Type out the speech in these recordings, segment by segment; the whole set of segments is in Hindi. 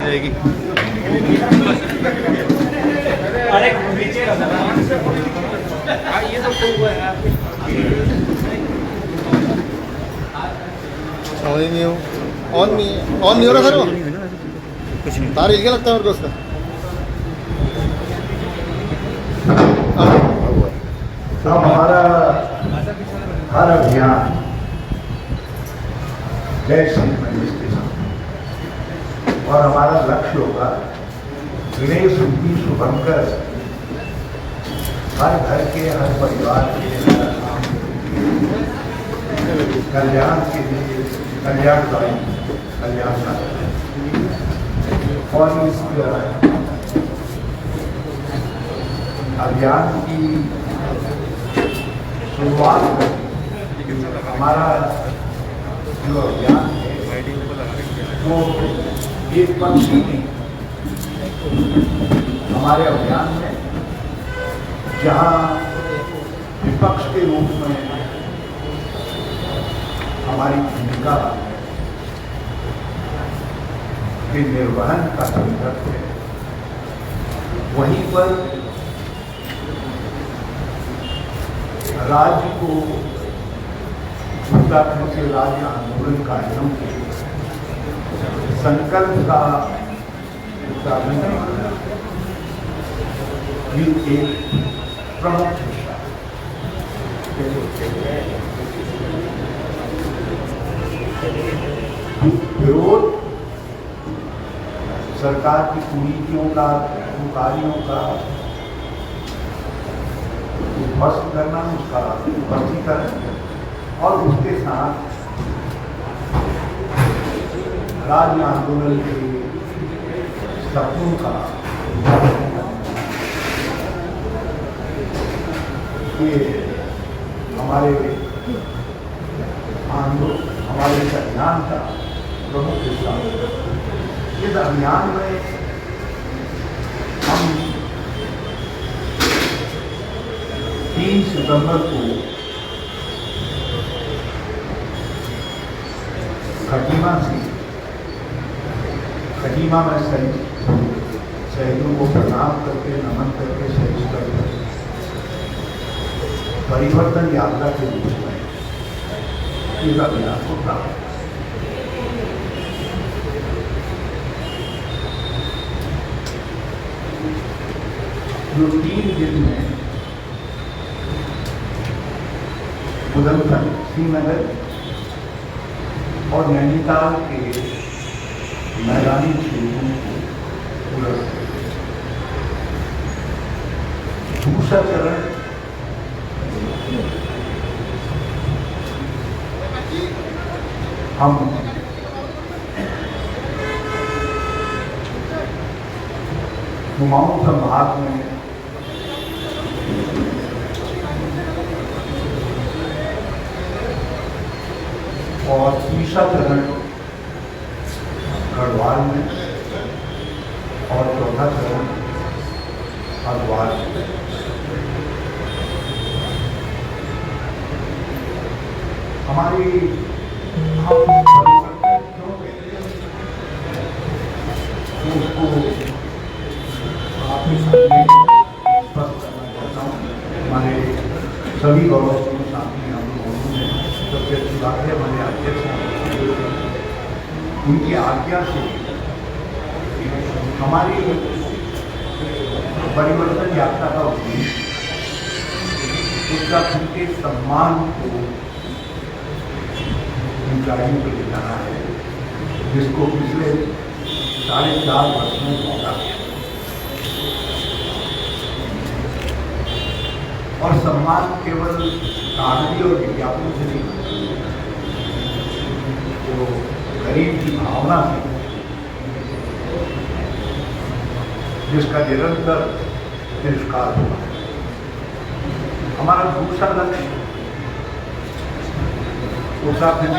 जाएगी। अरे पीछे ये तो हुआ है ऑन नहीं हो रहा सर, वो कुछ नहीं तार हिल के लगता है मेरे को उसका। तो हमारा हर अभियान जय श्री गणेश के साथ और हमारा लक्ष्य होगा गणेश रूपी शुभंकर हर घर के हर परिवार के कल्याण के लिए कल्याणकारी और इस अभियान की शुरुआत हमारा जो अभियान है वो एक पंक्ति नहीं, हमारे अभियान में जहाँ विपक्ष के रूप में हमारी भूमिका के निर्वहन का संदर्भ है, वहीं पर राज्य को उत्तराखंड के राज्य आंदोलनकारियों के संकल्प का उत्तराखंड भी एक प्रमुख हिस्सा विरोध सरकार की कुरीतियों का, कार्यों का ध्वस्त करना, उसका ध्वस्तीकरण और उसके साथ राज्य आंदोलन के सपनों का ये हमारे आंदोलन, हमारे इस अभियान का प्रमुख हिस्सा। इस अभियान में हम 3 सितंबर को खटीमा में शहीदों को प्रणाम करके, नमन करके, शहीद करके परिवर्तन यात्रा के रूप में इस अभियान को प्राप्त जो 3 दिन में बुंदेलखंड, श्रीनगर और नैनीताल के मैदानी क्षेत्रों को पूरा दूसरा चरण हम कुमाऊं संभाग में और तीसरा चरण गढ़वाल में और चौथा चरण हरिद्वार में। हमारी उसको आपके सामने स्पष्ट करना चाहता हूँ। हमारे सभी गौरवपूर्ण साथी हम लोगों ने सबसे अच्छी बात है हमारे अध्यक्ष उनकी आज्ञा से हमारी परिवर्तन यात्रा का उद्देश्य उत्तराखंड के सम्मान को ऊंचाइयों पर ले जाना है, जिसको पिछले 4.5 वर्ष में मौका गया। और सम्मान केवल कागजी और विज्ञापनों से नहीं, तो गरीब की भावना से, जिसका निरंतर तिरस्कार हुआ। हमारा दूसरा लक्ष्य उत्तराखंड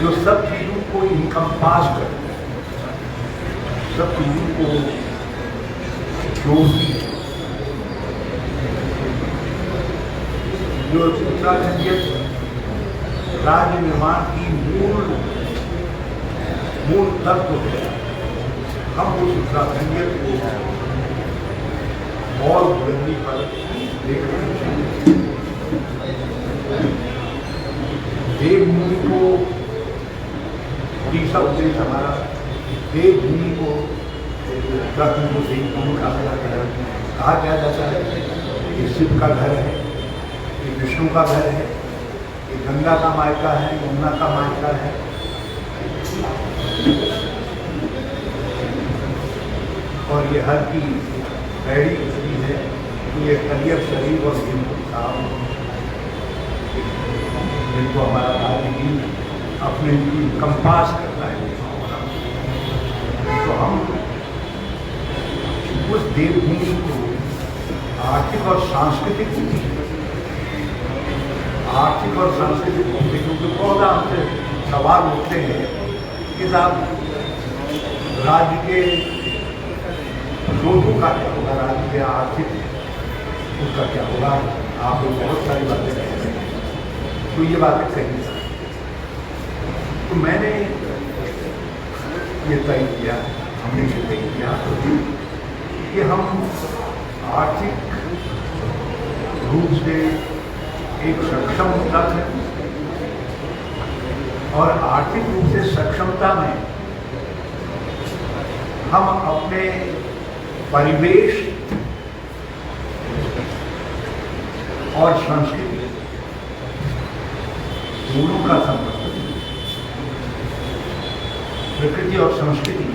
जो सब चीजों को इनकम्पास कर, सब चीजों को जोड़ती है, जो उत्तराखंड राज्य निर्माण की मूल तत्व है, हम उस उत्तराखंडियत को और बुलंदी पर देखना चाहिए। देवभूमि को तीसरा उद्देश्य हमारा, देवभूमि को उत्तराखंड को देवभूमि कहा जाता है। ये शिव का घर है, ये विष्णु का घर है, ये गंगा का मायका है, यमुना का मायका है। और ये हर की पैड़ी इसलिए है कि ये कलियर शरीर और जिनको हमारा राजनीति अपने कंपास करता है। तो हम उस देवभूमि को आर्थिक और सांस्कृतिक क्योंकि बहुत हमसे सवाल उठते हैं कि साहब राज्य के लोगों का क्या होगा, राज्य के आर्थिक उसका क्या होगा। आप लोग बहुत सारी बातें कह रहे हैं, तो ये बातें सही है। तो मैंने ये तय किया, हमने ये तय किया कि हम आर्थिक रूप से एक सक्षम उत्तराखंड और आर्थिक रूप से सक्षमता में हम अपने परिवेश और संस्कृति दोनों का संबंध, प्रकृति और संस्कृति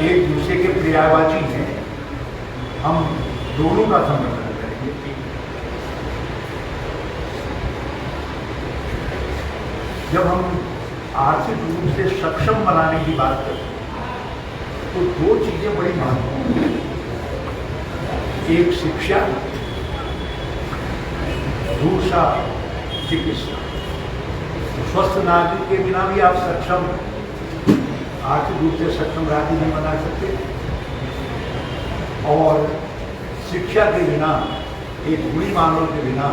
एक दूसरे के पर्यायवाची हैं, हम दोनों का संबंध करेंगे। जब हम आर्थिक रूप से सक्षम बनाने की बात करते हैं तो दो चीजें बड़ी महत्वपूर्ण हैं। एक शिक्षा, दूसरा चिकित्सा। स्वस्थ नागरिक के बिना भी आप सक्षम, आर्थिक रूप से सक्षम राज्य नहीं बना सकते, और शिक्षा के बिना, एक बुरी मानव के बिना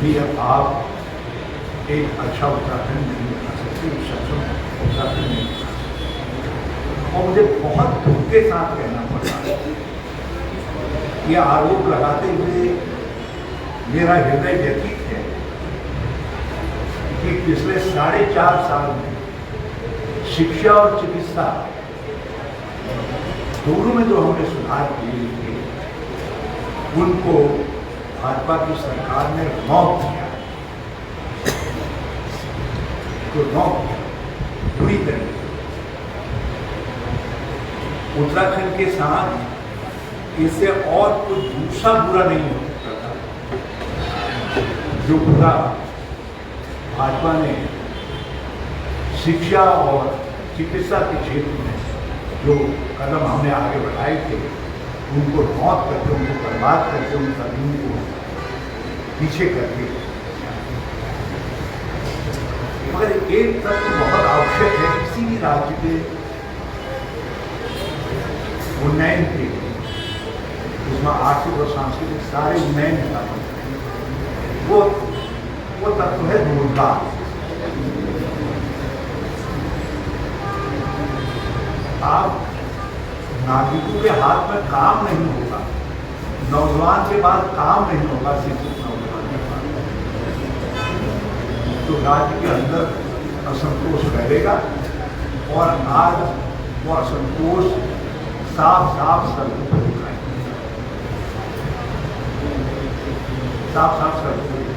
भी आप एक अच्छा उत्तराखंड नहीं बना सकते, सक्षम उत्तराखंड नहीं बना सकते। और मुझे बहुत दुख के साथ कहना पड़ता है, यह आरोप लगाते हुए मेरा हृदय व्यतीत है कि पिछले 4.5 साल में शिक्षा और चिकित्सा दोनों में जो हमने सुधार किए थे, उनको भाजपा की सरकार ने रौंद दिया। तो रौंद पूरी तरीके उत्तराखंड के साथ इससे और कुछ दूसरा बुरा नहीं हो सकता था। जो बुरा भाजपा ने शिक्षा और चिकित्सा के क्षेत्र में जो कदम हमने आगे बढ़ाए थे, उनको मौत करके, उनको बर्बाद करके, उन कदमों को पीछे करके। मगर एक तत्व बहुत आवश्यक है किसी भी राज्य के उन्नयन के लिए, उसमें आर्थिक और सांस्कृतिक सारे उन्नयन होता है। वो तत्व है रोजगार। आप नागरिकों के हाथ में काम नहीं होगा, नौजवान के पास काम नहीं होगा, शिक्षित नौजवान के पास, तो राज्य के अंदर असंतोष फैलेगा। और आज वो असंतोष साफ सड़कों पर दिखाएंगे, साफ सड़कों पर दिखाएंगे।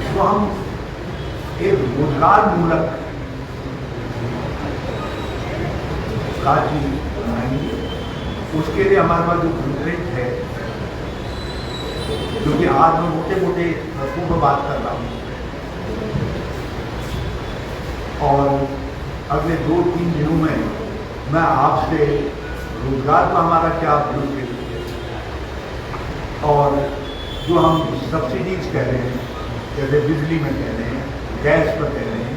तो हम एक रोजगार मूलक राज्य बनाएंगे। उसके लिए हमारे पास जो ब्लूप्रिंट है, जो कि आज मैं मोटे तत्वों पर बात कर रहा हूँ, और अगले 2-3 दिनों में मैं आपसे रोजगार का हमारा क्या ब्लूप्रिंट है, और जो हम सब्सिडीज कह रहे हैं, जैसे बिजली में कह रहे हैं, गैस पर कह रहे हैं,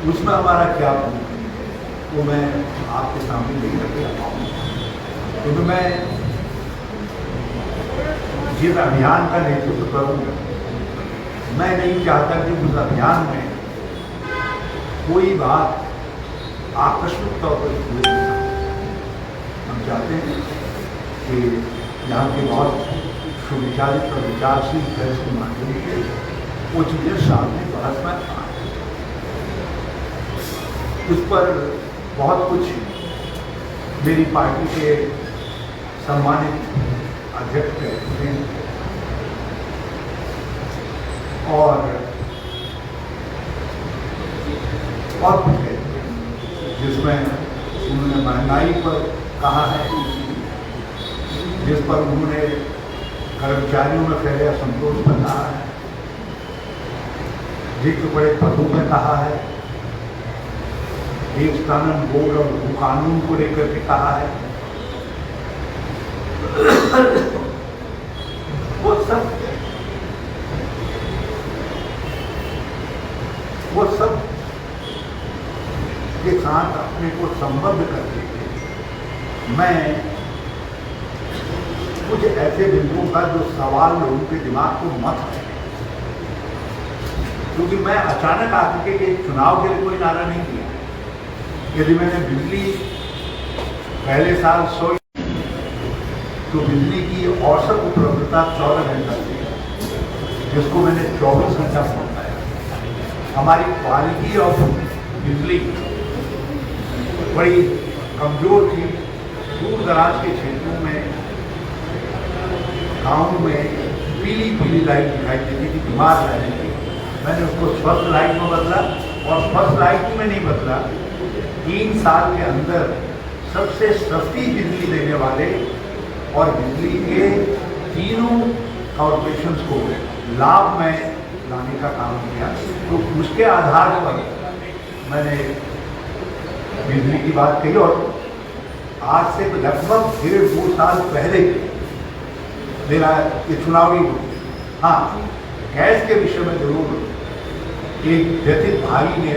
उसमें हमारा क्या ब्लूप्रिंट है, वो मैं आपके सामने लेकर के आऊँगा। क्योंकि मैं जिस अभियान का नेतृत्व करूँगा, मैं नहीं चाहता कि उस अभियान में कोई बात आकस्मिक तौर पर हुई नहीं। हम चाहते हैं कि यहाँ के बहुत सुविचारित और विचारशील प्रेस के माध्यम से वो चीज़ें सामने बहस में आए। उस पर बहुत कुछ मेरी पार्टी के सम्मानित अध्यक्ष कहते हैं और कुछ कहते हैं, जिसमें उन्होंने महंगाई पर कहा है, जिस पर उन्होंने कर्मचारियों में फैले असंतोष पर कहा है, रिक्त पड़े पदों में कहा है, एक कानून बोर्ड और कानून को लेकर के कहा है। वो सब के साथ अपने को संबद्ध करके मैं कुछ ऐसे बिंदुओं का जो सवाल लोगों के दिमाग को मत है, क्योंकि मैं अचानक आके के चुनाव के लिए कोई नारा नहीं दिया। यदि मैंने बिजली पहले साल 100 तो बिजली की औसत उपलब्धता 14 घंटा थी, जिसको मैंने 24 घंटा पहुंचाया। हमारी क्वालिटी ऑफ बिजली बड़ी कमजोर थी। दूर दराज के क्षेत्रों में, गाँव में पीली पीली लाइट दिखाई देती थी, बीमार रहती थी। मैंने उसको स्वस्थ लाइट में बदला और स्वस्थ लाइट में नहीं बदला। 3 साल के अंदर सबसे सस्ती बिजली देने वाले और बिजली के तीनों कॉर्पोरेशंस को लाभ में लाने का काम किया। तो उसके आधार पर मैंने बिजली की बात कही और आज से लगभग 1.5-2 साल पहले मेरा ये चुनावी, हाँ, गैस के विषय में जरूर एक व्यथित भाई ने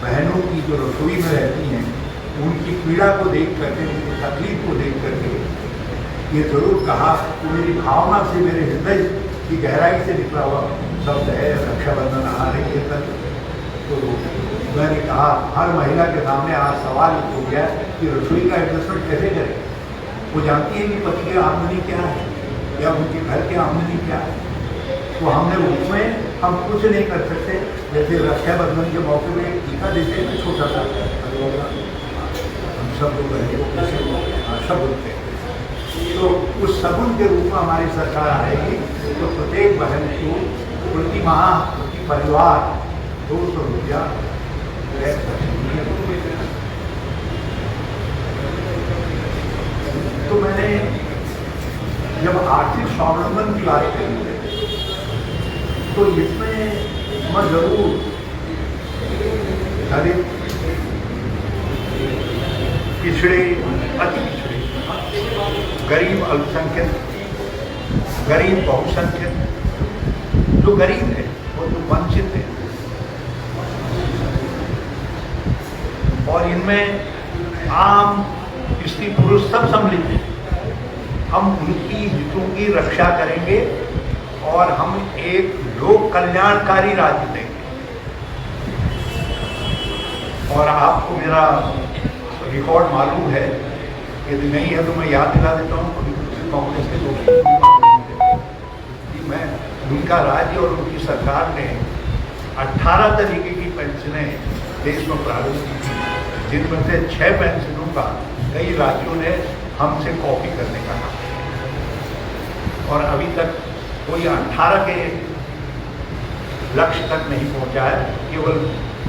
बहनों की जो रसोई में रहती हैं उनकी पीड़ा को देख करके, उनकी तकलीफ को देख करके ये जरूर कहा। तो मेरी भावना से, मेरे हृदय की गहराई से निकला हुआ शब्द है रक्षाबंधन आ रही है तक। तो मैंने कहा हर महिला के सामने आज सवाल हो गया कि रसोई का एडजस्टमेंट कैसे करें। वो जानती है कि पति की आमदनी क्या है या उनके घर की आमदनी क्या है। तो हमने उसमें हम कुछ नहीं कर सकते। जैसे रक्षाबंधन के मौके में टीका देते हैं, छोटा सा हम सब लोग सब बोलते हैं, तो उस सगुन के रूप में हमारी सरकार आएगी। तो प्रत्येक बहन को प्रति माह, प्रति परिवार 200 रुपया। तो मैंने जब आर्थिक स्वावलंबन की बात करी तो इसमें मैं जरूर दलित, पिछड़े, अति पिछड़े, गरीब अल्पसंख्यक, गरीब बहुसंख्यक, जो गरीब है वो जो वंचित है, और इनमें आम स्त्री पुरुष सब सम्मिलित हैं। हम उनकी हितों की रक्षा करेंगे और हम एक लोक कल्याणकारी राज्य देंगे। और आपको मेरा रिकॉर्ड मालूम है, यदि नहीं है तो मैं याद दिला देता हूँ। कांग्रेस के लोग मैं उनका राज्य और उनकी सरकार ने 18 तरीके की पेंशनें देश में प्रारंभ की थी, जिनमें से 6 पेंशनों का कई राज्यों ने हमसे कॉपी करने का कहा और अभी तक कोई 18 के लक्ष्य तक नहीं पहुंचा है। केवल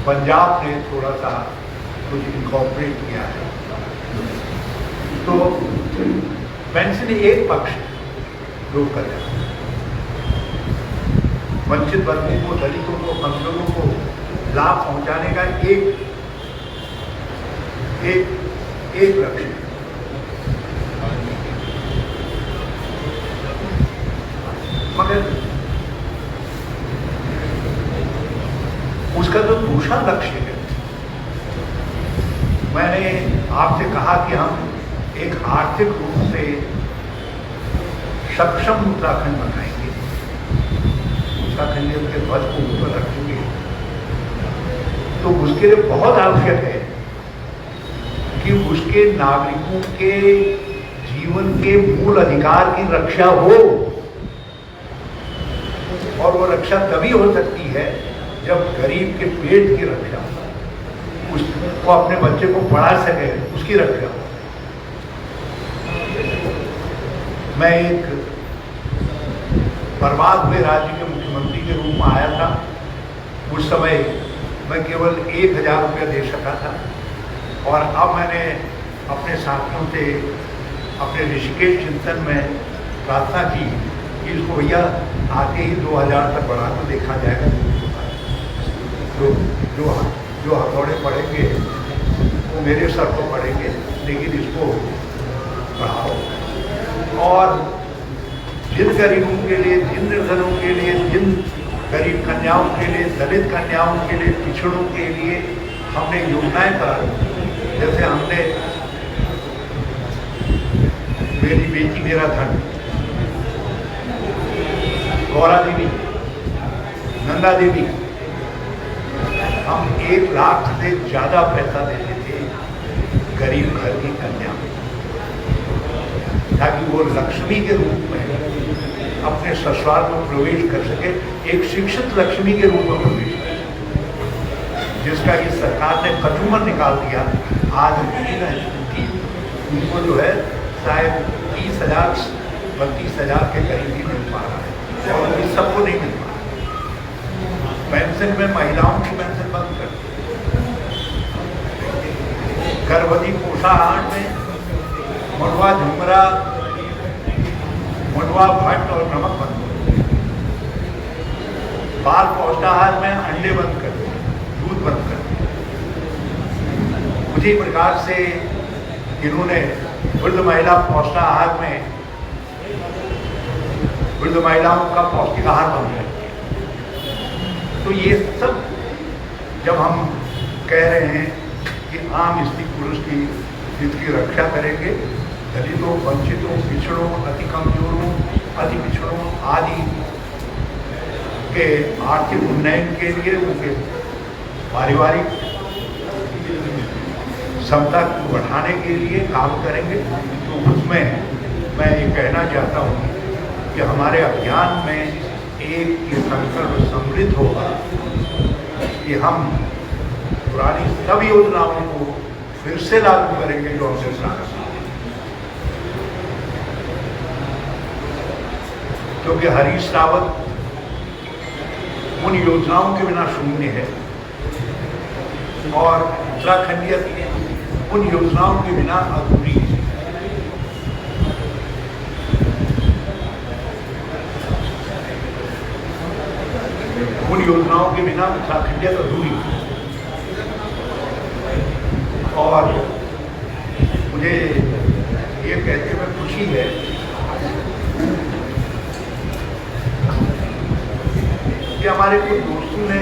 पंजाब ने थोड़ा सा कुछ इनकॉर्पोरेट किया है। तो पेंशन एक पक्ष लोग कर जाए, वंचित वर्गों को, दलितों को, कमजोरों को लाभ पहुंचाने का एक लक्ष्य। मगर उसका जो दूसरा लक्ष्य है, मैंने आपसे कहा कि हम एक आर्थिक रूप से सक्षम उत्तराखंड बनाएंगे, उत्तराखंड के ध्वज को ऊपर रखेंगे। तो तो उसके लिए बहुत आवश्यक है कि उसके नागरिकों के जीवन के मूल अधिकार की रक्षा हो, और वो रक्षा तभी हो सकती है जब गरीब के पेट की रक्षा हो, उसको अपने बच्चे को पढ़ा सके, उसकी रक्षा हो। मैं एक बर्बाद हुए राज्य के मुख्यमंत्री के रूप में आया था। उस समय मैं केवल 1000 रुपया दे सका था, और अब मैंने अपने साथियों से अपने ऋषिकेश चिंतन में प्रार्थना की कि इसको भैया आगे ही 2000 तक बढ़ा कर देखा जाएगा। जो हथौड़े पड़ेंगे वो मेरे सर को पड़ेंगे, लेकिन इसको बढ़ाओ। और जिन गरीबों के लिए, जिन निर्धनों के लिए, जिन गरीब कन्याओं के लिए, दलित कन्याओं के लिए, पिछड़ों के लिए हमने योजनाएं प्रारंभ की। जैसे हमने मेरी बेटी मेरा धन, गौरा देवी, नंदा देवी, हम 1 लाख से ज्यादा पैसा देते थे गरीब घर की कन्या, ताकि वो लक्ष्मी के रूप में अपने ससुराल में प्रवेश कर सके, एक शिक्षित लक्ष्मी के रूप में प्रवेश कर सके, जिसका ये सरकार ने कचूमर निकाल दिया। आज उनको जो है शायद 30,000 32,000 के करीब ही मिल पा रहा है, और अभी सबको नहीं मिल पा रहा। पेंशन में महिलाओं की पेंशन बंद कर दी, गर्भवती पोषाहार में मड़वा, झुमरा, मड़वा, भट्ट और नमक बंद कर दिया। बाल पौष्टाहार में अंडे बंद कर दिए, दूध बंद कर दिया। उसी प्रकार से इन्होंने वृद्ध महिला पौष्टाहार में वृद्ध महिलाओं का पौष्टिक आहार बंद कर दिया। तो ये सब जब हम कह रहे हैं कि आम स्त्री पुरुष की हित की रक्षा करेंगे, दलितों, वंचितों, पिछड़ों, अति कमजोरों, अति पिछड़ों आदि के आर्थिक उन्नयन के लिए, उनके पारिवारिक क्षमता को बढ़ाने के लिए काम करेंगे, तो उसमें मैं ये कहना चाहता हूँ कि हमारे अभियान में एक ये संकल्प सम्मिलित होगा कि हम पुरानी सब योजनाओं को फिर से लागू करेंगे जो हमने स्टार्ट किया। क्योंकि हरीश रावत उन योजनाओं के बिना शून्य है, और उत्तराखंडीय उन योजनाओं के बिना अधूरी है। उन योजनाओं के बिना उत्तराखंडीय अधूरी है। और मुझे ये कहते हुए खुशी है कि हमारे कुछ दोस्तों ने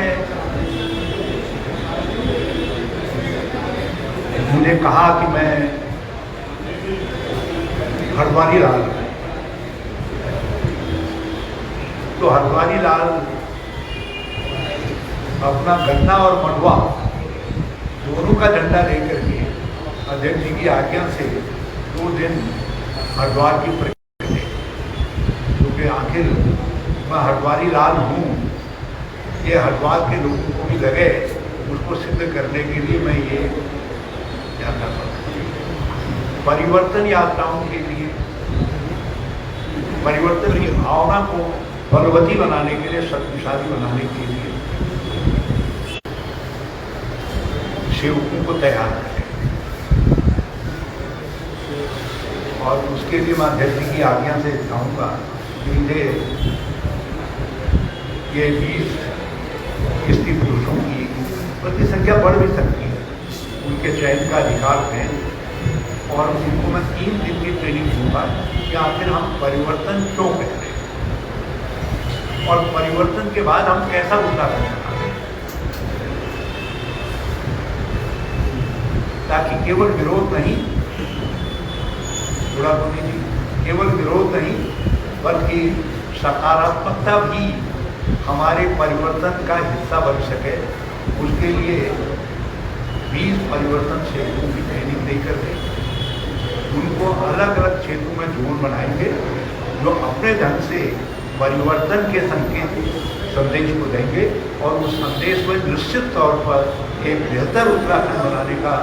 मुझे कहा कि मैं हरद्वारी लाल, तो हरद्वारी लाल अपना गन्ना और मंडवा दोनों का झंडा लेकर के अध्यक्ष जी की आज्ञा से 2 दिन हरिद्वार की प्रक्रिया, क्योंकि आखिर मैं हरद्वारी लाल हूँ, ये हरिद्वार के लोगों को भी लगे, उसको सिद्ध करने के लिए मैं ये यात्रा करता हूँ। परिवर्तन यात्राओं के लिए, परिवर्तन की भावना को बलवती बनाने के लिए, शक्तिशाली बनाने के लिए सेवकों को तैयार करें, और उसके लिए मैं अध्यक्ष जी की आज्ञा से चाहूँगा कि मुझे ये 20 स्त्री पुरुषों की बल्कि संख्या बढ़ भी सकती है, उनके चयन का अधिकार है, और उनको मैं 3 दिन की ट्रेनिंग दूंगा कि आखिर हम परिवर्तन क्यों कर रहे हैं, और परिवर्तन के बाद हम कैसा उत्तराखंड बनाते हैं, ताकि केवल विरोध नहीं, थोड़ा बोली जी, केवल विरोध नहीं बल्कि सकारात्मकता भी हमारे परिवर्तन का हिस्सा बन सके, उसके लिए 20 परिवर्तन क्षेत्रों की ट्रेनिंग देकर के उनको अलग अलग क्षेत्रों में जोन बनाएंगे जो अपने ढंग से परिवर्तन के संदेश को देंगे और उस संदेश में निश्चित तौर पर एक बेहतर उत्तराखंड बनाने का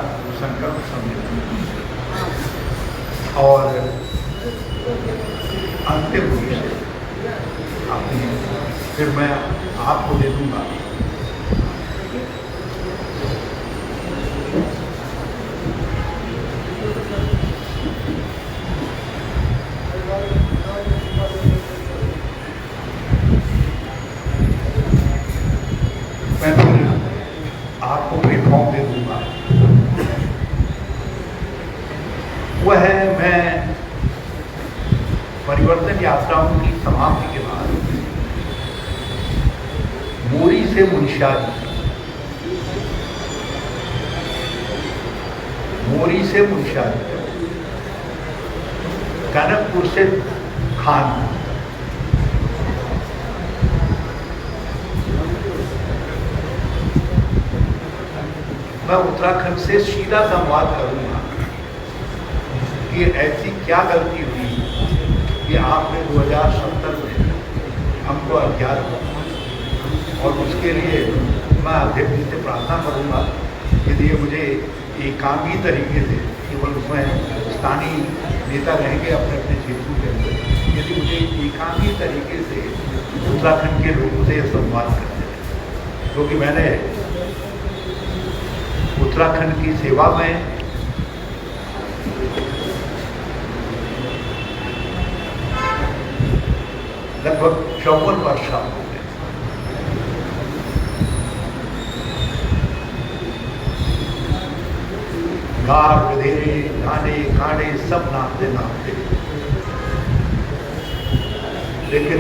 संकल्प समझेंगे। और अंतिम रूप से अपनी फिर मैं आपको दे दूंगा। मैं आपको प्लेटफॉर्म दे दूंगा। वह है मैं परिवर्तन यात्राओं की समाप्ति के बाद मोरी से मुंशियारी, मोरी से मुंशियारी, टनकपुर से खान, मैं उत्तराखंड से सीधा संवाद करूंगा कि ऐसी क्या गलती हुई कि आपने 2070 में हमको अज्ञात किया। और उसके लिए मैं अध्यक्ष जी से प्रार्थना करूंगा कि ये मुझे एकांगी तरीके से, केवल उसमें स्थानीय नेता रहेंगे अपने अपने क्षेत्रों के अंदर, यदि मुझे एकांगी तरीके से उत्तराखंड के लोगों से संवाद करते हैं, क्योंकि मैंने उत्तराखंड की सेवा में लगभग 54 वर्ष हो गए। गार गधेरे गाने कांडे सब नाचते नाचते, लेकिन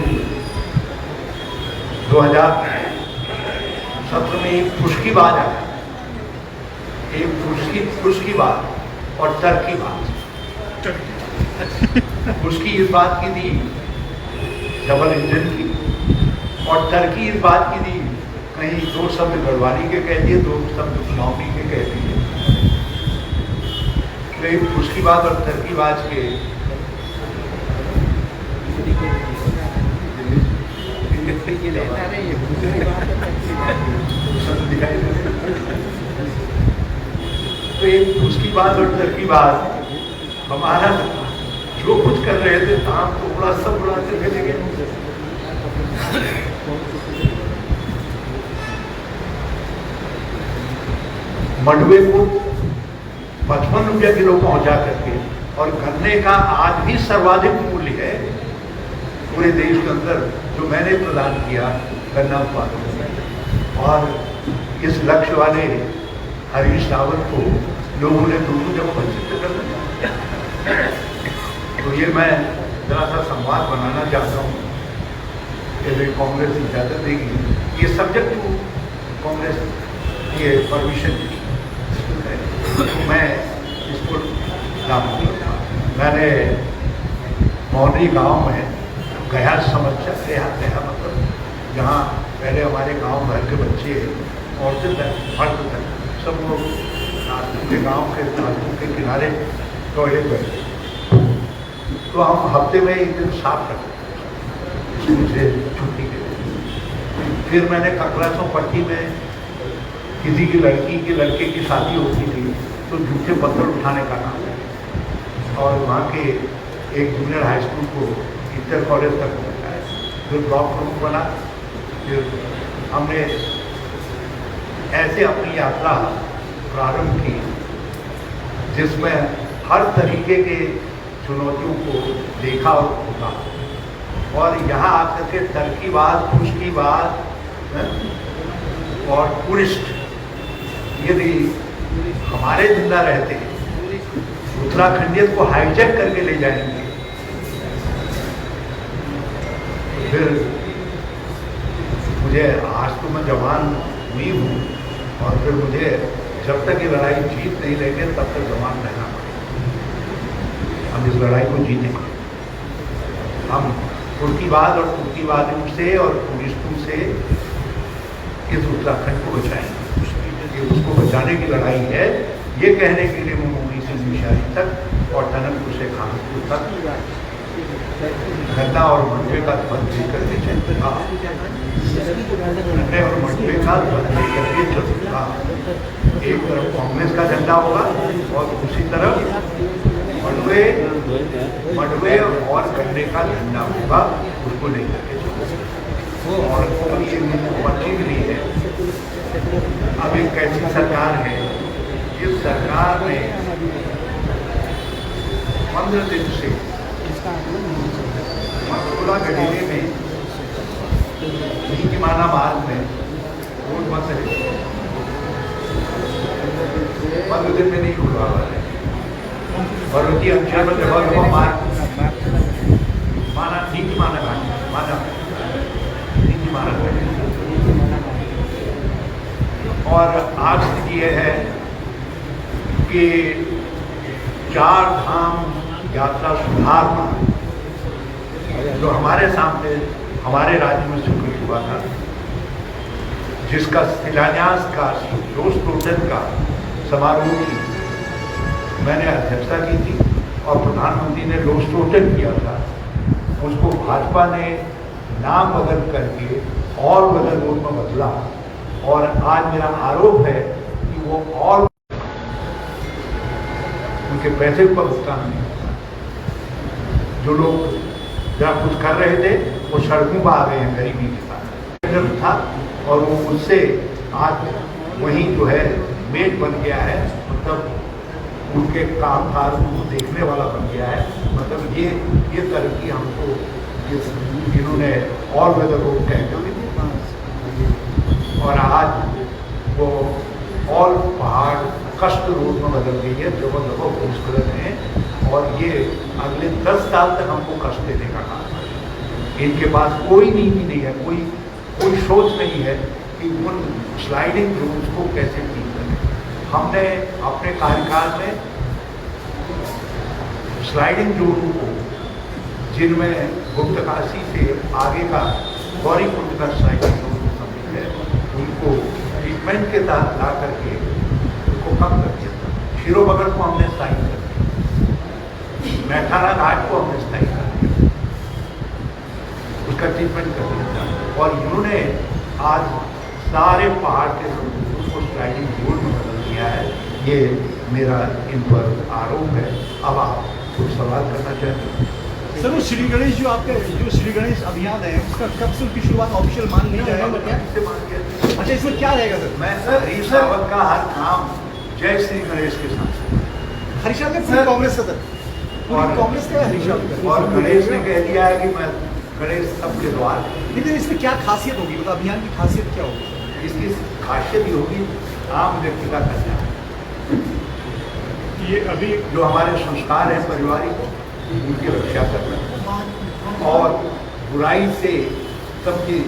2017 में एक खुशकीबाज आया, एक खुशकी बात और तरकी बात। खुशकी इस बात की थी डबल इंजन की, और तरकी इस बात की थी कहीं 2 शब्द गढ़वाली के कह दिए, 2 शब्द कुमाऊनी के कह दिए। तो एक खुशकी बात और तरकी बाज के तो एक उसकी बात और तरकी बात हमारा जो कुछ कर रहे थे ताम तो बड़ा सब उड़ाते चले गए। मंडवे को 55 रुपया किलो पहुंचा करके, और गन्ने का आज भी सर्वाधिक मूल्य है पूरे देश के अंदर जो मैंने प्रदान किया गन्ना उत्पादन में। और इस लक्ष्य वाले हरीश रावत को लोगों ने दोनों जगह वंचित कर दिया। तो ये मैं जरा सा संवाद बनाना चाहता हूँ कि कांग्रेस इजाजत देगी, ये सब्जेक्ट टू कांग्रेस ये परमिशन की, तो मैं इसको लागू करूँगा। मैंने मौनी गांव में गया समस्या गया मतलब जहाँ पहले हमारे गांव भर के बच्चे औरतें तक मर्द तक सब लोग नागपुर के गाँव के नागपुर के किनारे टॉयलेट बैठे, तो हम हफ्ते में एक दिन साफ करते स्कूल से छुट्टी के लिए। फिर मैंने ककरासों पट्टी में किसी की लड़की के लड़के की शादी होती थी तो झूठे पत्थर उठाने का काम है, और वहाँ के एक जूनियर हाई स्कूल को इंटर कॉलेज तक पहुँचाया। फिर ब्लॉक प्रमुख बना, फिर हमने ऐसे अपनी यात्रा प्रारंभ की जिसमें हर तरीके के चुनौतियों को देखा और खोजा, और यहाँ आकर के तरकीबाज, खुशकीबाज और टूरिस्ट यदि हमारे जिंदा रहते उत्तराखंडियत को हाईजैक करके ले जाएंगे, फिर मुझे आज तो मैं जवान हुई हूँ, और फिर मुझे जब तक ये लड़ाई जीत नहीं लेंगे तब तक जवान रहना पड़ेगा। हम इस लड़ाई को जीतेंगे। हम तुर्कीवाद और तुर्कीवादियों से और टूरिस्टों से इस उत्तराखंड को बचाएंगे। ये उसको बचाने की लड़ाई है, ये कहने के लिए मैं मुंबई से निशानी तक और टनकपुर से खानपुर तक घटना और मंडवे का ध्वज लेकर के चलता था, घटने और मंडवे का ध्वज लेकर के चलता था। एक तरफ कांग्रेस का झंडा होगा और दूसरी तरफ मंडवे और गन्ने का झंडा होगा, उसको लेकर के चलता। और ये पर्ची भी नहीं है। अब एक कैसी सरकार है, इस सरकार ने 15 दिन से मथुरा गढ़ीले में माना मार्ग में रोड बंद है, 15 दिन में नहीं खुलवा रहे। पर्वतीय अंचल में जगह मार्ग माना नीति माना और आज स्थिति यह है कि 4 धाम यात्रा सुधार मार्ग जो हमारे सामने हमारे राज्य में स्वीकृत हुआ था, जिसका शिलान्यास का लोकसभा का समारोह की मैंने अध्यक्षता की थी और प्रधानमंत्री ने लोकसभा किया था, उसको भाजपा ने नाम बदल करके और बदल रूप में बदला। और आज मेरा आरोप है कि वो और उनके पैसे पर भुगतान नहीं होता। जो लोग जहाँ कुछ कर रहे थे वो सड़कों पर आ गए हैं गरीबी के साथ था, और वो मुझसे आज वहीं जो है मेज बन गया है, मतलब उनके कामकाज को देखने वाला बन गया है। मतलब ये तरक्की हमको जिन्होंने और वेदर रोड कहते हुए और आज वो और पहाड़ कष्ट रोड में बदल गई है, जगह जगह भूस्खलन है, और ये अगले 10 साल तक हमको कष्ट देने का काम है। इनके पास कोई नीति नहीं है, कोई सोच नहीं है कि उन स्लाइडिंग रूल्स को कैसे ठीक करें। हमने अपने कार्यकाल में स्लाइडिंग रूल को, जिनमें गुप्तकाशी से आगे का गौरीकुंड का स्लाइडिंग रूल सम्मिलित है, उनको ट्रीटमेंट के तहत ला करके उनको कम कर दिया था। शिरोबगर को हमने साइन कर दिया, मैठाना घाट को हमने साइन कर दिया, उसका ट्रीटमेंट कर दिया था। और इन्होंने आज सारे पहाड़ के उसको स्लाइडिंग रूल में बदल दिया है। ये मेरा इन पर आरोप है। अब आप कुछ सवाल करना चाहते हैं? सर, वो श्री गणेश जो आपके जो श्री गणेश अभियान है, उसका कब से उसकी शुरुआत ऑफिशियल मान नहीं जाएगा क्या? अच्छा, इसमें क्या रहेगा सर? मैं हरीश रावत का हर काम जय श्री गणेश के साथ। हरीश रावत पूरी कांग्रेस का सर, और कांग्रेस का हरीश रावत, और गणेश ने कह दिया है कि मैं गणेश सबके द्वार। लेकिन इसमें क्या खासियत होगी, मतलब अभियान की खासियत क्या होगी? इसकी खासियत ही होगी आम व्यक्ति का कल्याण। ये अभी जो हमारे संस्कार हैं पारिवारिक, उनकी रक्षा करना और बुराई से सबकी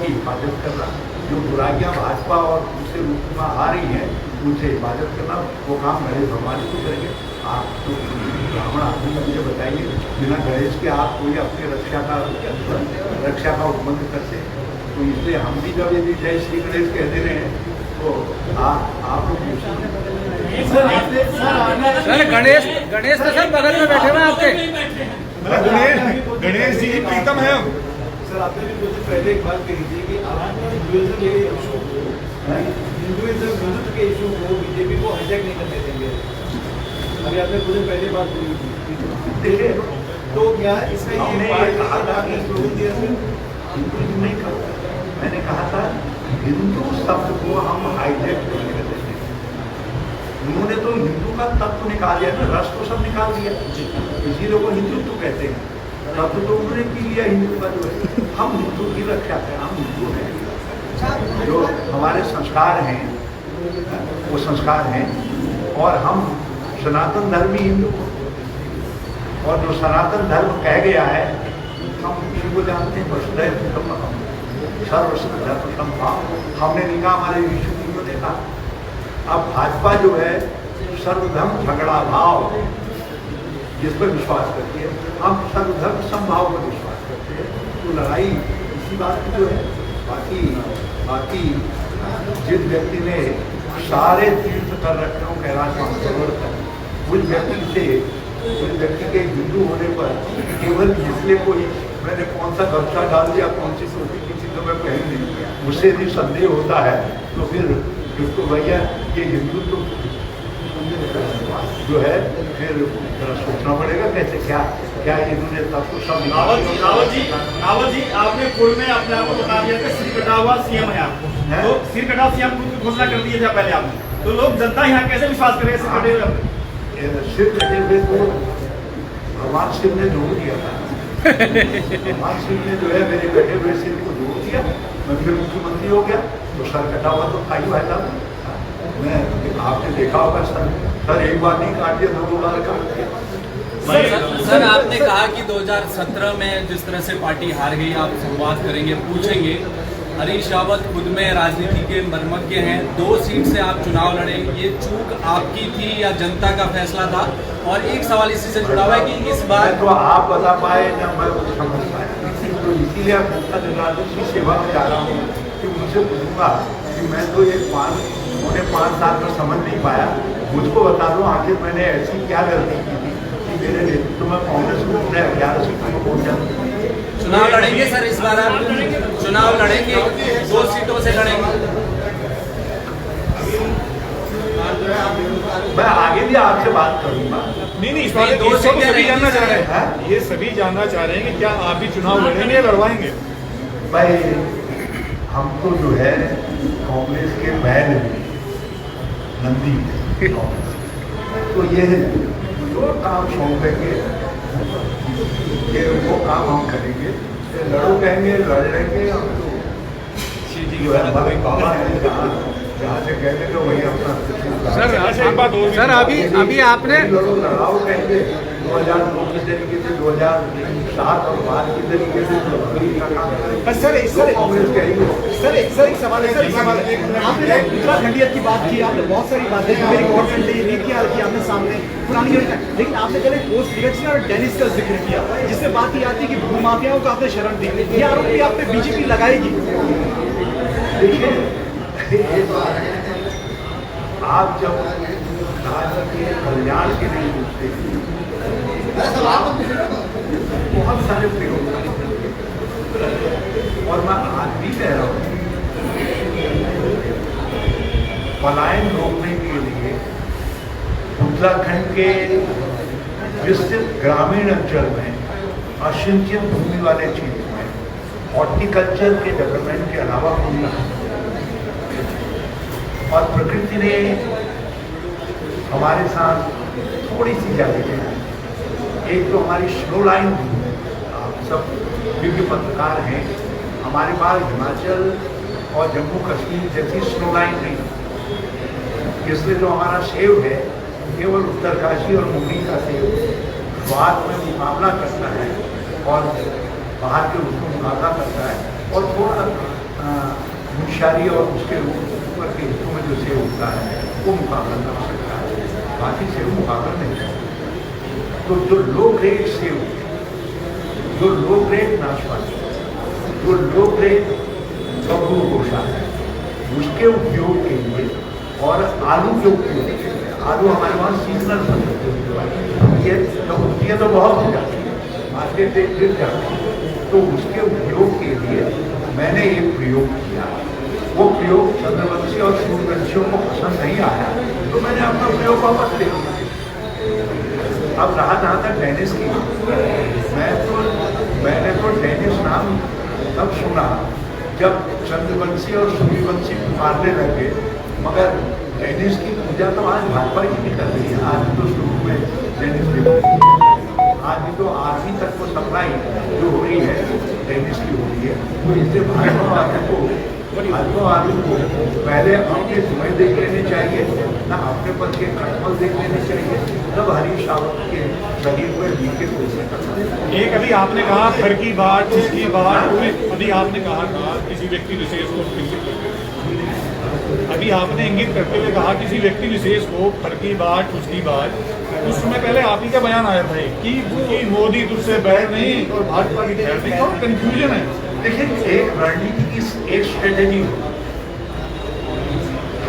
हिफाजत करना। जो बुराइयां भाजपा और दूसरे रूप में आ रही हैं, उनसे हिफाजत करना, वो काम गणेश भगवान को करेंगे। आप तो ब्राह्मण आदमी मुझे बताइए, बिना गणेश के आप कोई अपनी रक्षा का उपबंध करते हैं? तो इसलिए हम भी जब यदि जय श्री गणेश कह दे रहे हैं तो आप लोग सर गणेश तो सर बगल में बैठे हुए आपके। गणेश जी प्रीतम है हम। सर, आपने भी कुछ पहले एक बात कही थी कि आप हिंदुइज्म के इशू को बीजेपी को हाईजैक नहीं करने देंगे। अभी आपने कुछ पहले बात की देखिए, तो क्या इसका ये कहा था कि स्लोगन दिया सर? हिंदू नहीं करता। मैंने कहा था हिंदू शब्द को हम हाईजैक नहीं कर देते। उन्होंने तो हिंदू का तत्व निकाल दिया ना, रस तो सब निकाल दिया, इसीलिए वो हिंदुत्व कहते हैं। तत्व तो उन्होंने पी लिया हिंदू का। जो है हम हिंदू की रक्षा करें, हम हिंदू हैं। जो हमारे संस्कार हैं वो संस्कार हैं, और हम सनातन धर्मी हिंदू, और जो सनातन धर्म कह गया है हम उसी को जानते हैं। वसुधैव कुटुम्बकम सर्वधर्म समभाव, हमने नहीं कहा, हमारे ऋषि मुनियों ने कहा। अब भाजपा जो है सर्वधर्म झगड़ा भाव जिस पर विश्वास करती है, हम सर्वधर्म समभाव पर विश्वास करते हैं। तो लड़ाई इसी बात की जो है। बाकी जिस व्यक्ति ने सारे तीर्थ कर रखे हो कैलाश मानसरोवर तक। उस व्यक्ति के हिंदू होने पर केवल इसलिए कोई मैंने कौन सा गमछा डाल दिया, कौन सी टोपी किसी को मैं पहन दी, उससे भी संदेह होता है, तो फिर उसको भैया ये हिंदू तो जो है फिर जरा सोचना पड़ेगा कैसे क्या इन्होंने तब तो सब रावत जी आपने पूर्व में अपने आप को बता दिया था सिर कटा हुआ सीएम है आप, तो सिर कटा सीएम की घोषणा कर दी था पहले आपने, तो लोग जनता यहाँ कैसे विश्वास करेगा सिर कटे हुए? सिर कटे हुए तो भगवान शिव ने जोड़ दिया था। भगवान शिव ने जो है मेरे कटे हुए सिर को जोड़ दिया, मैं फिर मुख्यमंत्री हो गया, तो सर कटा हुआ तो था ही भाई साहब। मैं आपने देखा होगा सर एक बार नहीं काट दिया, 2 बार काट दिया। सर आपने कहा कि 2017 में जिस तरह से पार्टी हार गई, आप संवाद करेंगे, पूछेंगे। हरीश रावत खुद में राजनीति के मर्मज्ञ हैं, 2 सीट से आप चुनाव लड़े, ये चूक आपकी थी या जनता का फैसला था? और एक सवाल इसी से जुड़ा हुआ है कि इस बार तो आप बता पाए ना मैं कुछ समझ पाया, तो इसीलिए राजनीति सेवा में जा रहा हूँ कि उनसे पूछूंगा कि मैं तो ये 5 साल में समझ नहीं पाया, मुझको बता दो आखिर मैंने ऐसी क्या गलती की थी कि मेरे नेतृत्व में कांग्रेस को 11 सीटों में वोट जाती। चुनाव लड़ेंगे सर इस बार? आप चुनाव लड़ेंगे, 2 सीटों से लड़ेंगे? मैं आगे भी आपसे बात करूंगा। नहीं इस बार 2 सीटें सभी जानना चाह रहे हैं, ये सभी जानना चाह रहे हैं कि क्या आप भी चुनाव लड़ेंगे या लड़वाएंगे? भाई हमको जो है कांग्रेस के बैल नंदी तो ये जो काम सौंपेंगे ये वो काम हम करेंगे, लड़ो कहेंगे लड़ लेंगे हम तो जो है हमारे बाबा है जहाँ से कहेंगे तो वही अपना। सर एक बात और, सर अभी आपने लड़ो लड़ाओ कहेंगे 2002 की तरीके से 2007 और बाद की तरीके से सर कांग्रेस कहेंगे। सर एक सवाल है, आपने उत्तराखंडियत की बात की, आपने बहुत सारी बातें की, मेरी गवर्नमेंट ने ये नहीं किया कि आपने सामने पुरानी योजना, लेकिन आपने पहले पोस्ट लिखा और डेनिस का जिक्र किया, जिससे बात ये आती है कि भूमाफियाओं को आपने शरण दी, ये आरोप भी आप पे बीजेपी लगाएगी। आप जब राज्य के कल्याण के लिए सोचते हैं आप बहुत सारे प्रयोग करते हैं, और मैं आज भी कह रहा हूँ पलायन रोकने के लिए उत्तराखंड के विस्तृत ग्रामीण अंचल में असिंचित भूमि वाले क्षेत्र में हॉर्टिकल्चर के डेवलपमेंट के अलावा और प्रकृति ने हमारे साथ थोड़ी सी ज्यादा है। एक तो हमारी स्नो लाइन, आप सब दिव्य पत्रकार हैं, हमारे पास हिमाचल और जम्मू कश्मीर जैसी स्नो लाइन नहीं, इसलिए जो हमारा सेव है केवल उत्तरकाशी और मुंबई का सेव स्वाद में मुकाबला करता है और बाहर के उसको मुकाबला करता है, और थोड़ा मुशारी और उसके ऊपर के हिस्सों में जो सेव होता है वो मुकाबला कर सकता है, बाकी सेव मुकाबला नहीं करता। तो जो लो ग्रेड सेव, जो लो ग्रेड नाशपाती, जो लो ग्रेड बबू गोशा है, उसके उपयोग के लिए और आलू के उपयोग के लिए, आलू हमारे वहाँ सीजनल फसल ये तो बहुत हो जाती है, मार्केट से गिर जाती है, तो उसके उपयोग के लिए मैंने एक प्रयोग किया। वो प्रयोग चंद्रवंशी और सूर्यवंशियों को पसंद नहीं आया, तो मैंने अपना प्रयोग वापस ले लिया। अब रहा जहाँ तक डेनिस की, मैंने तो डेनिस नाम तब सुना जब चंद्रवंशी और सूर्यवंशी मारने लगे, मगर डेनिस की पूजा तो आज भाजपा की भी कर रही है। आज तो शुरू में डेनिस की, आज तो आर्मी तक को सप्लाई जो हो रही है डेनिस की हो रही है, तो इससे भाजपा आदमी को पहले अपने धुएं देख लेने चाहिए, ना अपने पद के कटमल देख लेने चाहिए, तब हरीश रावत के शरीर में लीके कोशिश करना। एक अभी आपने कहा घर की बात, उसकी बात, अभी आपने कहा किसी व्यक्ति विशेष को इंगित करते, अभी आपने इंगित करते हुए कहा किसी व्यक्ति विशेष को घर की बात, उसकी बात, कुछ समय पहले आप ही का बयान आया था कि मोदी तुझसे बैर नहीं और भाजपा की खैर नहीं, और कंफ्यूजन है। देखिए एक रणनीति की एक स्ट्रेटेजी,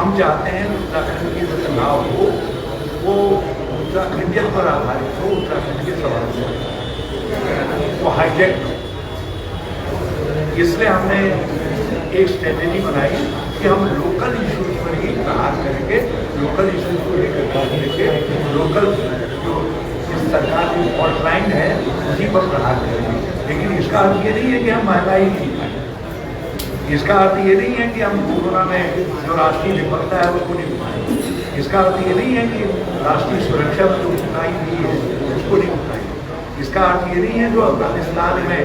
हम चाहते हैं उत्तराखंड की जो चुनाव हो वो उत्तराखंडियत पर आधारित हो, उत्तराखंड के सवाल से वो हाईटेक। इसलिए हमने एक स्ट्रेटेजी बनाई कि हम लोकल इश्यूज पर ही प्रहार करेंगे, लोकल इश्यूज को लेकर बात करेंगे, लोकल जो इस सरकार की हॉटलाइन है उसी पर प्रहार करेंगे। लेकिन इसका अर्थ ये नहीं है कि हम महंगाई नहीं पाएंगे, इसका अर्थ ये नहीं है कि हम कोरोना में जो राष्ट्रीय विफलता है उसको नहीं उठाएंगे, इसका अर्थ ये नहीं है कि राष्ट्रीय सुरक्षा में जो चुनाई हुई है उसको नहीं उठाएंगे, इसका अर्थ ये नहीं है जो अफगानिस्तान में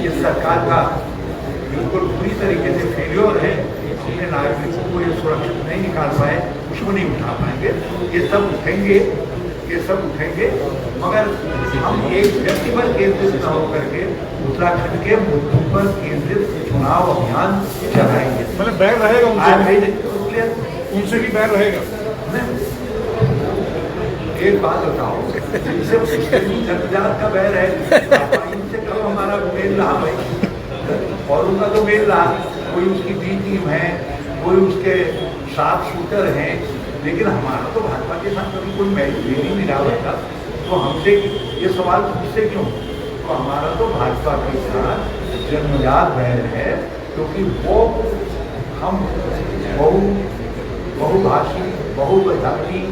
इस सरकार का बिल्कुल पूरी तरीके से फेल्योर है, अपने नागरिकों को ये सुरक्षित नहीं निकाल पाए, उसको नहीं उठा पाएंगे। ये सब उठेंगे, ये सब उठेंगे, मगर हम एक व्यक्ति पर केंद्रित न होकर के उत्तराखंड के मुद्दों पर केंद्रित चुनाव अभियान चलाएंगे। मतलब बैर रहेगा उनसे भी बैर रहेगा। एक बात बताओ, जिनसे जनजात का बैर है इनसे कब हमारा मेल रहा भाई, और उनका तो मेल रहा, कोई उसकी बी टीम है, कोई उसके साथ शूटर हैं, लेकिन हमारा तो भाजपा के साथ कभी कोई मेल नहीं रहा था। तो हमसे ये सवाल पूछते क्यों? तो हमारा तो भाजपा के साथ जन्मजात बैर है, क्योंकि वो हम बहुभाषी, बहुजाति,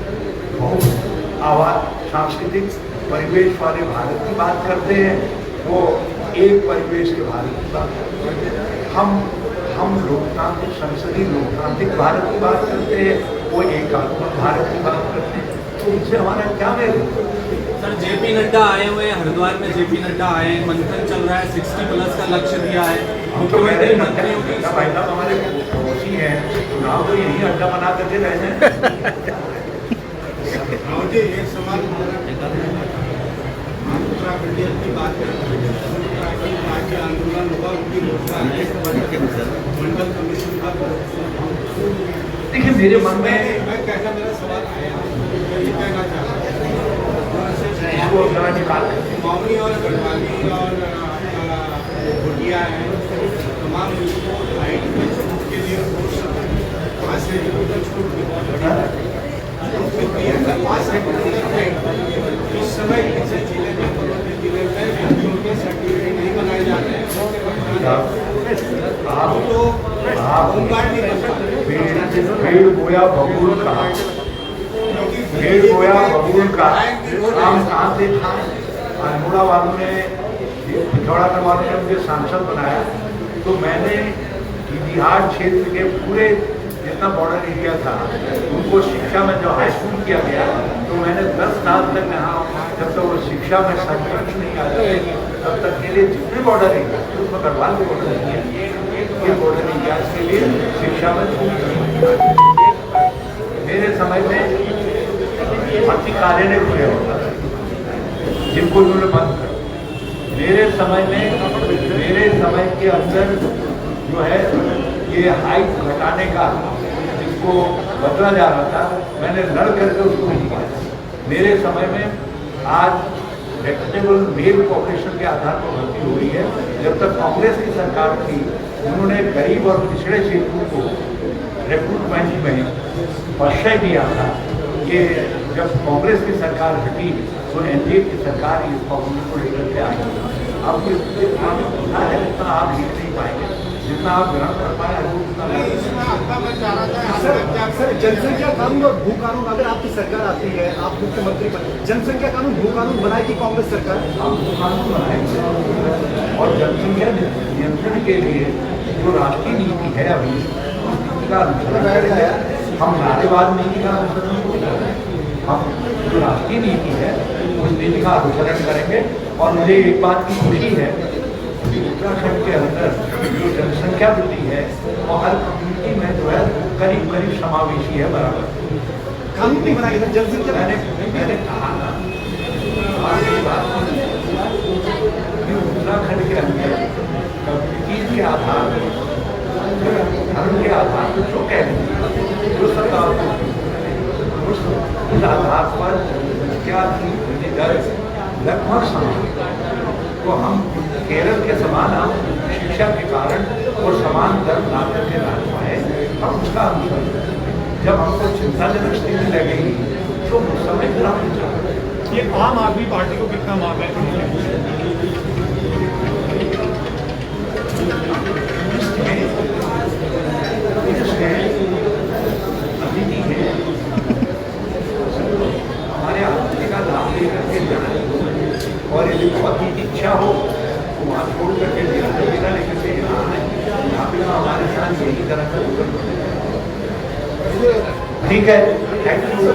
आवाज सांस्कृतिक परिवेश वाले भारत की बात करते हैं, वो एक परिवेश के भारत की बात करते हैं। हम लोकतांत्रिक संसदीय लोकतांत्रिक भारत की बात करते हैं, वो एकात्मक भारत की बात करते हैं। तो उनसे हमारा क्या मेल? सर जेपी नड्डा आए हुए हैं, हरिद्वार में जेपी नड्डा आए हैं, मंथन चल रहा है, 60+ का लक्ष्य दिया है। मुख्यमंत्री मंत्रियों की भाई साहब हमारे पड़ोसी हैं, चुनाव तो यही अड्डा बना करके रहे हैं। मुझे एक सवाल उत्तराखंडियत की बात करें, उत्तराखंड आंदोलन हुआ, उनकी घोषणा मंडल कमीशन का। देखिए मेरे मन में मैं कहना, मेरा सवाल आया, ये कहना चाहता हूँ मौनी और गढ़वाली और भुटिया है, तमाम लोगों को हाइट में छूट के लिए 5 सेंटीमीटर छूट की इस समय किसी जिले में, पर्वतीय जिले में व्यक्तियों के सर्टिफिकेट नहीं बनाए जाते हैं, पेड़ बोया बबूल का, पेड़ बोया बबूल का काम कहाँ से था? अल्मोड़ा वालों ने, पिथौरागढ़ वालों ने मुझे सांसद बनाया, तो मैंने बिहार क्षेत्र के पूरे जितना बॉर्डर एरिया था उनको शिक्षा में जो हाई स्कूल किया गया, तो मैंने 10 साल तक यहाँ, जब तक वो शिक्षा में संघर्ष नहीं आ जाए तब तक के लिए जितने बॉर्डर एरिया उसमें गढ़वाल के बॉर्डर एरिया, ये बॉर्डर एरिया के लिए शिक्षा में मेरे समय में भर्ती कार्यालय खुले होता था जिनको उन्होंने बंद कर, मेरे समय के अंदर जो है ये हाइट घटाने का जिसको बदला जा रहा था, मैंने लड़ करके उसको नहीं पाया। मेरे समय में आज रेक्टेबल मेल पॉपुलेशन के आधार पर भर्ती हो रही है। जब तक कांग्रेस की सरकार थी उन्होंने गरीब और पिछड़े क्षेत्रों को रिक्रूटमेंट में परिचय दिया था कि जब कांग्रेस की सरकार हटी तो एनडीए की सरकार इस पॉपुलेशन को लेकर के आई। अब जितना है उतना आप लिख नहीं पाएंगे, जितना आप ग्रहण कर पाए जनसंख्या कानून और भू कानून, अगर आपकी सरकार आती है, आप मुख्यमंत्री बने, जनसंख्या कानून भू कानून बनाएगी कांग्रेस सरकार? हम भू कानून बनाएंगे और जनसंख्या नियंत्रण के लिए जो राष्ट्रीय नीति है अभी उसका अनुसरण, हम नारेबाज नीति का अनुसरण, हम जो राष्ट्रीय नीति है उस नीति का अनुसरण करेंगे। और मुझे एक बात की खुशी है, उत्तराखंड के अंदर जो जनसंख्या वृद्धि है वो हर कम्युनिटी में जो है करीब करीब समावेशी है, बराबर। कानून नहीं बनाएगी सर जनसंख्या? मैंने कहा ना उत्तराखंड के अंदर कम्युनिटीज के आधार पर, धर्म के आधार पर जो कह रहे जो सरकार उस आधार पर क्या थी दर लगभग समान, तो हम केरल के समान हम शिक्षा के कारण और समान दर ला करके ला पाए, हम उसका अनुसरण जब हमको चिंताजनक स्थिति लगेगी तो उस समय खराब हो जाएगा। ये आम आदमी पार्टी को कितना माफ है? अभी भी है, हमारे आदमी का लाभ लेकर के जाए और यदि बहुत ही इच्छा हो तो वहाँ छोड़ करके बिना लेकर के यहाँ आए, यहाँ पे हमारे साथ यही तरह का ठीक है, थैंक यू।